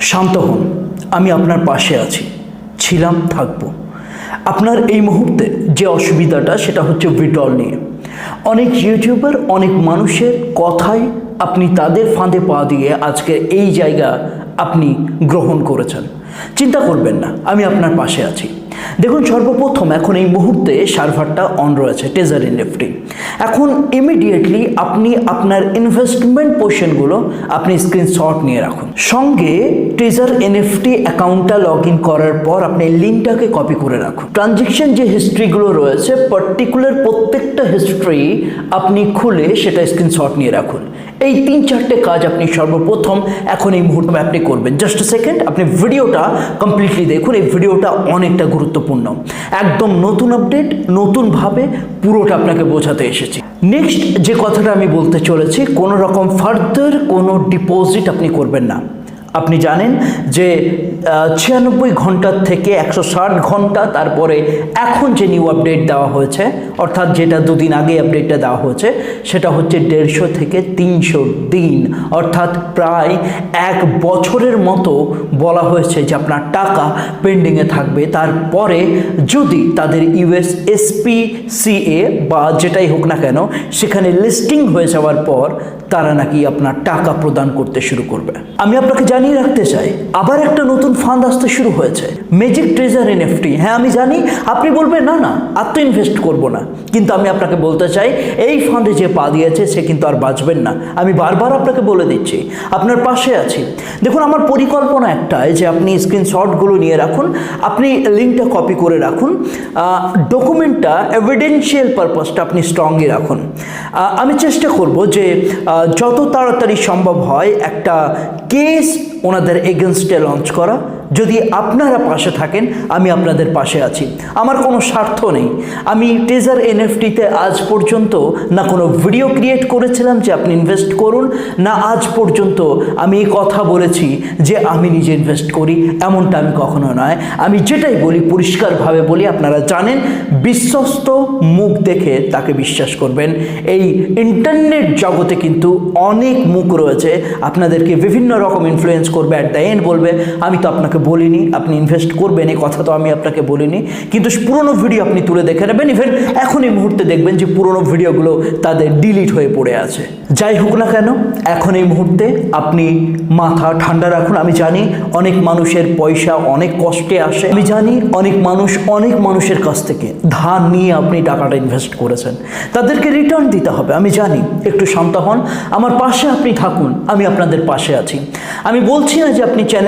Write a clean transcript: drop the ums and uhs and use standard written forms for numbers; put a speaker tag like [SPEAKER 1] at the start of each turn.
[SPEAKER 1] শান্ত হন, আমি আপনার পাশে আছি, ছিলাম, থাকবো। আপনার এই মুহূর্তে যে অসুবিধাটা সেটা হচ্ছে উইথড্রল নিয়ে। অনেক ইউটিউবার, অনেক মানুষের কথায় আপনি তাদের ফাঁদে পা দিয়ে আজকে এই জায়গা আপনি গ্রহণ করেছেন। চিন্তা করবেন না, আমি আপনার পাশে আছি। দেখুন, সর্বপ্রথম এখন এই মুহূর্তে সার্ভারটা অন রয়েছে টেজার এনএফটি। এখন ইমিডিয়েটলি আপনি আপনার ইনভেস্টমেন্ট পোর্শনগুলো আপনি স্ক্রিনশট নিয়ে রাখুন। সঙ্গে টেজার এনএফটি অ্যাকাউন্টটা লগ ইন করার পর আপনি লিঙ্কটাকে কপি করে রাখুন। ট্রানজ্যাকশন যে হিস্ট্রিগুলো রয়েছে, পার্টিকুলার প্রত্যেকটা হিস্ট্রি আপনি খুলে সেটা স্ক্রিনশট নিয়ে রাখুন। এই 3-4টে কাজ আপনি সর্বপ্রথম এখন এই মুহূর্তে আপনি করবেন। জাস্ট সেকেন্ড, আপনি ভিডিওটা কমপ্লিটলি দেখুন। এই ভিডিওটা অনেকটা গুরুত্বপূর্ণ, একদম নতুন আপডেট, নতুনভাবে পুরোটা আপনাকে বোঝাতে এসেছি। নেক্সট যে কথাটা আমি বলতে চলেছি, কোনো রকম ফার্দার কোনো ডিপোজিট আপনি করবেন না। আপনি জানেন যে 96 ঘন্টার থেকে 160 ঘন্টা, তারপরে এখন যে নিউ আপডেট দেওয়া হয়েছে, অর্থাৎ যেটা দুদিন আগে আপডেটটা দেওয়া হয়েছে, সেটা হচ্ছে 150 থেকে 300 দিন, অর্থাৎ প্রায় 1 বছরের মতো বলা হয়েছে যে আপনার টাকা পেন্ডিংয়ে থাকবে। তারপরে যদি তাদের USSPCA বা যেটাই হোক না কেন সেখানে লিস্টিং হয়ে যাওয়ার পর তারা নাকি আপনার টাকা প্রদান করতে শুরু করবে। আমি আপনাকে জানিয়ে রাখতে চাই, আবার একটা নতুন ফান্ড আসতে শুরু হয়েছে, ম্যাজিক ট্রেজার এনএফটি। হ্যাঁ, আমি জানি আপনি বলবেন না না, আর তো ইনভেস্ট করবো না, কিন্তু আমি আপনাকে বলতে চাই এই ফান্ডে যে পা দিয়েছে সে কিন্তু আর বাঁচবেন না। আমি বারবার আপনাকে বলে দিচ্ছি, আপনার পাশে আছি। দেখুন, আমার পরিকল্পনা একটাই যে আপনি স্ক্রিনশটগুলো নিয়ে রাখুন, আপনি লিঙ্কটা কপি করে রাখুন, ডকুমেন্টটা এভিডেন্সিয়াল পারপাসটা আপনি স্ট্রংলি রাখুন। আমি চেষ্টা করব যে যত তাড়াতাড়ি সম্ভব হয় একটা কেস ওনাদের এগেনস্টে লঞ্চ করা। যদি আপনারা পাশে থাকেন, আমি আপনাদের পাশে আছি। আমার কোনো স্বার্থ নেই। আমি টেজার এনএফটিতে আজ পর্যন্ত না কোনো ভিডিও ক্রিয়েট করেছিলাম যে আপনি ইনভেস্ট করুন, না আজ পর্যন্ত আমি এই কথা বলেছি যে আমি নিজে ইনভেস্ট করি, এমনটা আমি কখনো নয়। আমি যেটাই বলি পরিষ্কারভাবে বলি, আপনারা জানেন, বিশ্বস্ত মুখ দেখে তাকে বিশ্বাস করবেন। এই ইন্টারনেট জগতে কিন্তু অনেক মুখ রয়েছে, আপনাদেরকে বিভিন্ন রকম ইনফ্লুয়েন্স করবে, অ্যাট দ্য এন্ড বলবে আমি তো আপনাকে বলিনি আপনি ইনভেস্ট করবেন, এই কথা তো আমি আপনাকে বলিনি। কিন্তু পুরনো ভিডিও আপনি তুলে দেখে নেবেন, ইভেন এখন এই মুহূর্তে দেখবেন যে পুরনো ভিডিওগুলো তাদের ডিলিট হয়ে পড়ে আছে। যাই হোক না কেন, এখন এই মুহূর্তে আপনি মাথা ঠান্ডা রাখুন। আমি জানি অনেক মানুষের পয়সা অনেক কষ্টে আসে, আমি জানি অনেক মানুষের কাছ থেকে ধার নিয়ে আপনি টাকাটা ইনভেস্ট করেছেন, তাদেরকে রিটার্ন দিতে হবে। আমি জানি, একটু শান্ত হন, আমার পাশে আপনি থাকুন, আমি আপনাদের পাশে আছি। আমি বলছি না যে আপনি চ্যানেল